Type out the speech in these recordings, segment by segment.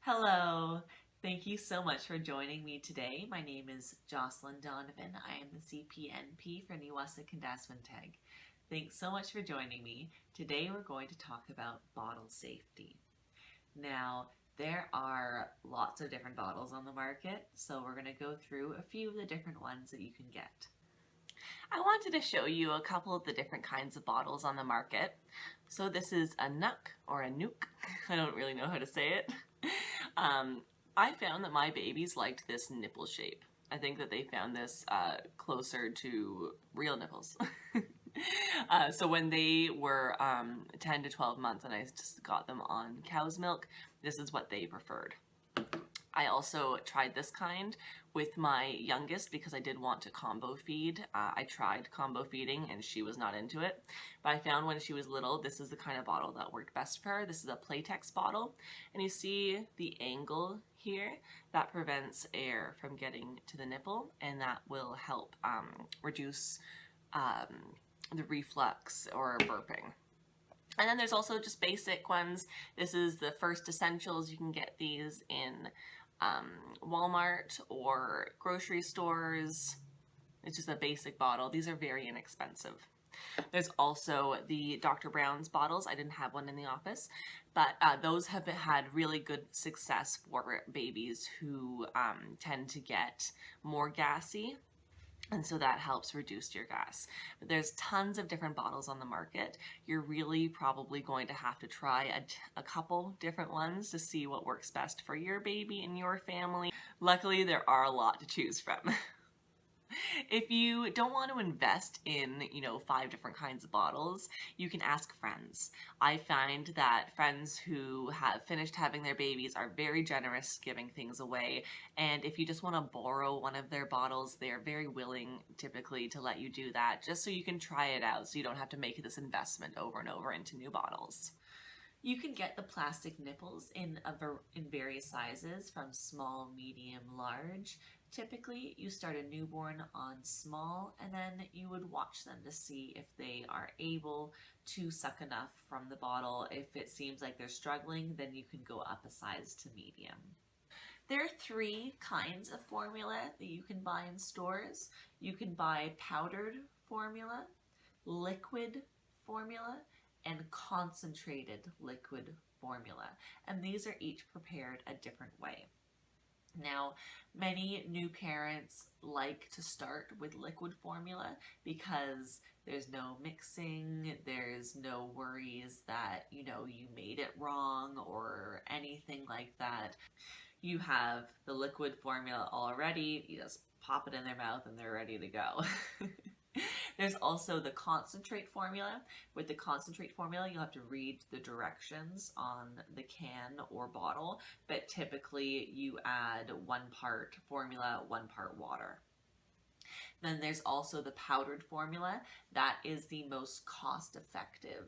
Hello. Thank you so much for joining me today. My name is Jocelyn Donovan. I am the CPNP for Niwasa-Kindaswanteg. Thanks so much for joining me. Today we're going to talk about bottle safety. Now, there are lots of different bottles on the market, so we're going to go through a few of the different ones that you can get. I wanted to show you a couple of the different kinds of bottles on the market. So this is a Nuck or a Nuke. I don't really know how to say it. I found that my babies liked this nipple shape. I think that they found this closer to real nipples. So when they were 10 to 12 months and I just got them on cow's milk, this is what they preferred. I also tried this kind with my youngest because I did want to combo feed. I tried combo feeding and she was not into it. But I found when she was little, this is the kind of bottle that worked best for her. This is a Playtex bottle. And you see the angle here that prevents air from getting to the nipple, and that will help reduce the reflux or burping. And then there's also just basic ones. This is the First Essentials. You can get these in Walmart or grocery stores. It's just a basic bottle. These are very inexpensive. There's also the Dr. Brown's bottles. I didn't have one in the office, but those have had really good success for babies who tend to get more gassy. And so that helps reduce your gas. But there's tons of different bottles on the market. You're really probably going to have to try a couple different ones to see what works best for your baby and your family. Luckily, there are a lot to choose from. If you don't want to invest in, 5 different kinds of bottles, you can ask friends. I find that friends who have finished having their babies are very generous giving things away. And if you just want to borrow one of their bottles, they're very willing typically to let you do that just so you can try it out so you don't have to make this investment over and over into new bottles. You can get the plastic nipples in various sizes from small, medium, large. Typically, you start a newborn on small and then you would watch them to see if they are able to suck enough from the bottle. If it seems like they're struggling, then you can go up a size to medium. There are 3 kinds of formula that you can buy in stores. You can buy powdered formula, liquid formula, and concentrated liquid formula. And these are each prepared a different way. Now, many new parents like to start with liquid formula because there's no mixing, there's no worries that, you made it wrong or anything like that. You have the liquid formula already, you just pop it in their mouth and they're ready to go. There's also the concentrate formula. With the concentrate formula, you'll have to read the directions on the can or bottle, but typically you add 1 part formula, 1 part water. Then there's also the powdered formula. That is the most cost-effective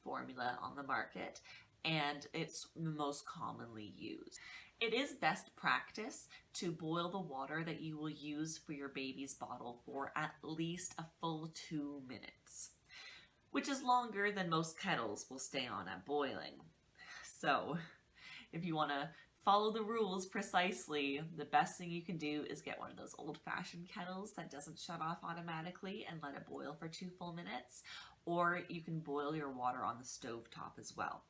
formula on the market, and it's the most commonly used. It is best practice to boil the water that you will use for your baby's bottle for at least a full 2 minutes, which is longer than most kettles will stay on at boiling. So if you want to follow the rules precisely, the best thing you can do is get one of those old-fashioned kettles that doesn't shut off automatically and let it boil for 2 full minutes, or you can boil your water on the stove top as well.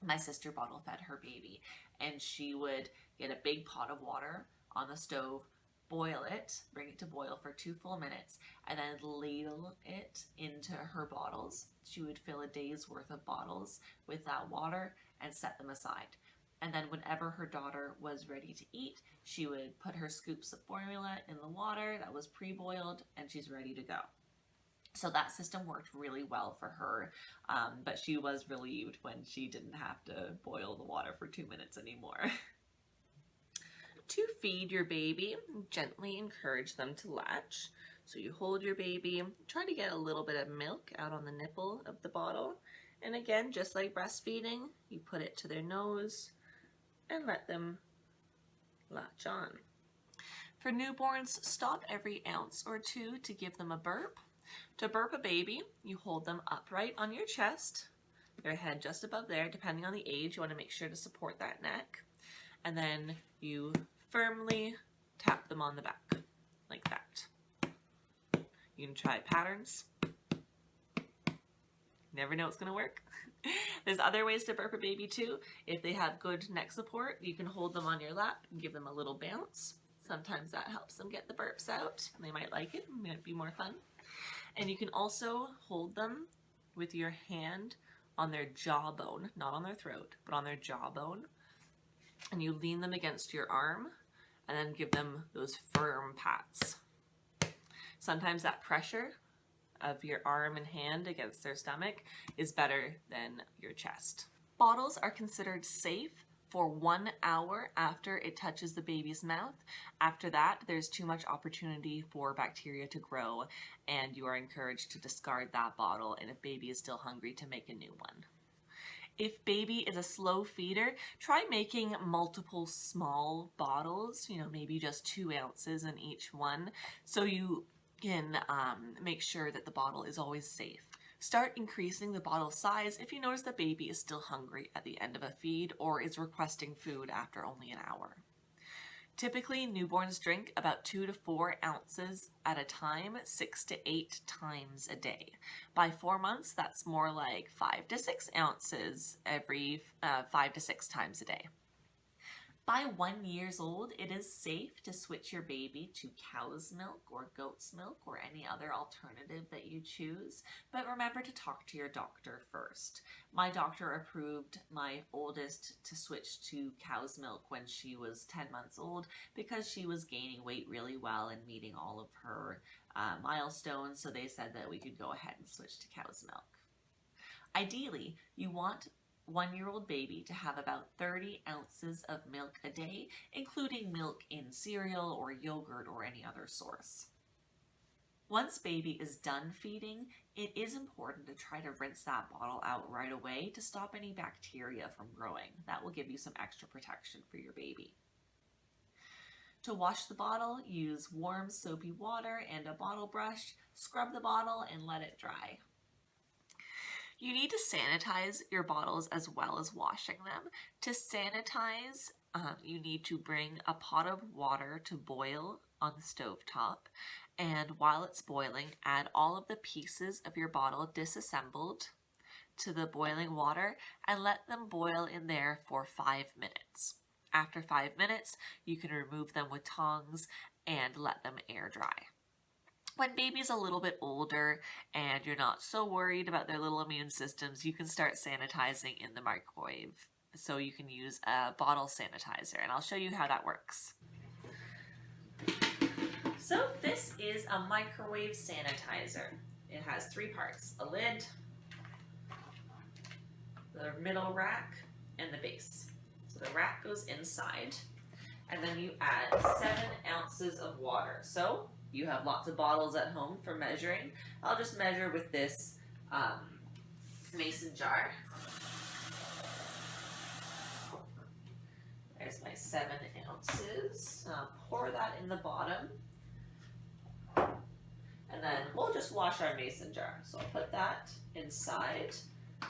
My sister bottle fed her baby, and she would get a big pot of water on the stove, boil it, bring it to boil for 2 full minutes, and then ladle it into her bottles. She would fill a day's worth of bottles with that water and set them aside. And then whenever her daughter was ready to eat, she would put her scoops of formula in the water that was pre-boiled, and she's ready to go. So that system worked really well for her, but she was relieved when she didn't have to boil the water for 2 minutes anymore. To feed your baby, gently encourage them to latch. So you hold your baby, try to get a little bit of milk out on the nipple of the bottle. And again, just like breastfeeding, you put it to their nose and let them latch on. For newborns, stop every ounce or 2 to give them a burp. To burp a baby, you hold them upright on your chest, their head just above there. Depending on the age, you want to make sure to support that neck. and then you firmly tap them on the back like that. You can try patterns. Never know it's going to work. There's other ways to burp a baby too. If they have good neck support, you can hold them on your lap and give them a little bounce. Sometimes that helps them get the burps out. They might like it. It might be more fun. And you can also hold them with your hand on their jawbone, not on their throat, but on their jawbone. And you lean them against your arm and then give them those firm pats. Sometimes that pressure of your arm and hand against their stomach is better than your chest. Bottles are considered safe for 1 hour after it touches the baby's mouth. After that, there's too much opportunity for bacteria to grow, and you are encouraged to discard that bottle, and if baby is still hungry, to make a new one. If baby is a slow feeder, try making multiple small bottles, maybe just 2 ounces in each one, so you can make sure that the bottle is always safe. Start increasing the bottle size if you notice the baby is still hungry at the end of a feed or is requesting food after only an hour. Typically, newborns drink about 2 to 4 ounces at a time, 6 to 8 times a day. By 4 months, that's more like 5 to 6 ounces every 5 to 6 times a day. By 1 year old, it is safe to switch your baby to cow's milk or goat's milk or any other alternative that you choose, but remember to talk to your doctor first. My doctor approved my oldest to switch to cow's milk when she was 10 months old because she was gaining weight really well and meeting all of her milestones, so they said that we could go ahead and switch to cow's milk. Ideally, you want 1-year-old baby to have about 30 ounces of milk a day, including milk in cereal or yogurt or any other source. Once baby is done feeding, it is important to try to rinse that bottle out right away to stop any bacteria from growing. That will give you some extra protection for your baby. To wash the bottle, use warm soapy water and a bottle brush, scrub the bottle and let it dry. You need to sanitize your bottles as well as washing them. To sanitize, you need to bring a pot of water to boil on the stovetop, and while it's boiling, add all of the pieces of your bottle disassembled to the boiling water and let them boil in there for 5 minutes. After 5 minutes, you can remove them with tongs and let them air dry. When baby's a little bit older and you're not so worried about their little immune systems, you can start sanitizing in the microwave. So you can use a bottle sanitizer, and I'll show you how that works. So this is a microwave sanitizer. It has 3 parts: a lid, the middle rack, and the base. So the rack goes inside, and then you add 7 ounces of water. So you have lots of bottles at home for measuring. I'll just measure with this mason jar. There's my 7 ounces. I'll pour that in the bottom. And then we'll just wash our mason jar. So I'll put that inside.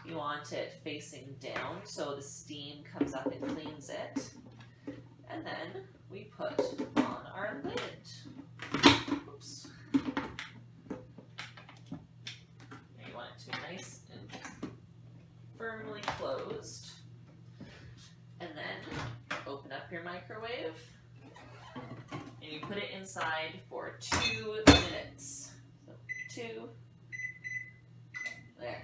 You want it facing down so the steam comes up and cleans it. And then we put on our lid. Oops. You want it to be nice and firmly closed. And then open up your microwave and you put it inside for 2 minutes. So 2, there.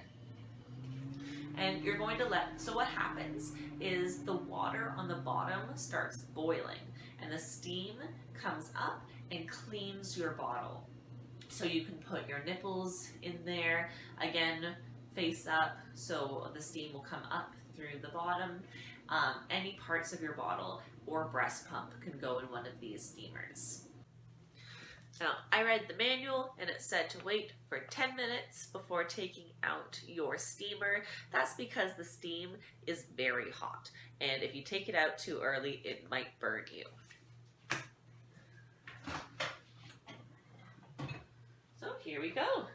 And you're going to so what happens is the water on the bottom starts boiling and the steam comes up and cleans your bottle. So you can put your nipples in there, again, face up, so the steam will come up through the bottom. Any parts of your bottle or breast pump can go in one of these steamers. Now, I read the manual and it said to wait for 10 minutes before taking out your steamer. That's because the steam is very hot, and if you take it out too early, it might burn you. So here we go.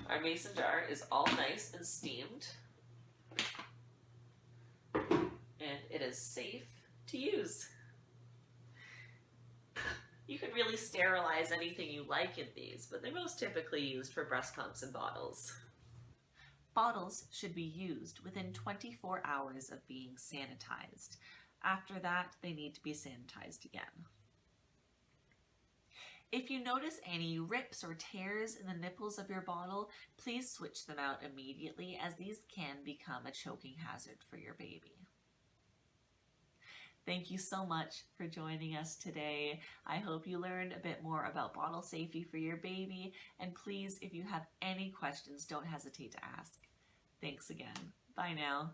Our mason jar is all nice and steamed, and it is safe to use. You can really sterilize anything you like in these, but they're most typically used for breast pumps and bottles. Bottles should be used within 24 hours of being sanitized. After that, they need to be sanitized again. If you notice any rips or tears in the nipples of your bottle, please switch them out immediately, as these can become a choking hazard for your baby. Thank you so much for joining us today. I hope you learned a bit more about bottle safety for your baby, and please, if you have any questions, don't hesitate to ask. Thanks again. Bye now.